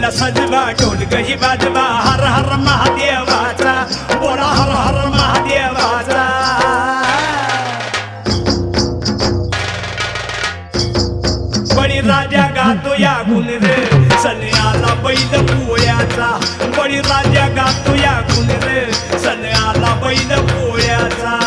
बैल सजवा ढोलकही वाजवा हर हर महादेवाचा बोला हर हर महादेवाचा बळीराजा गातो या गुण रे सण आला बैल पोळ्याचा बळीराजा गातो या गुण रे सण आला बैल पोळ्याचा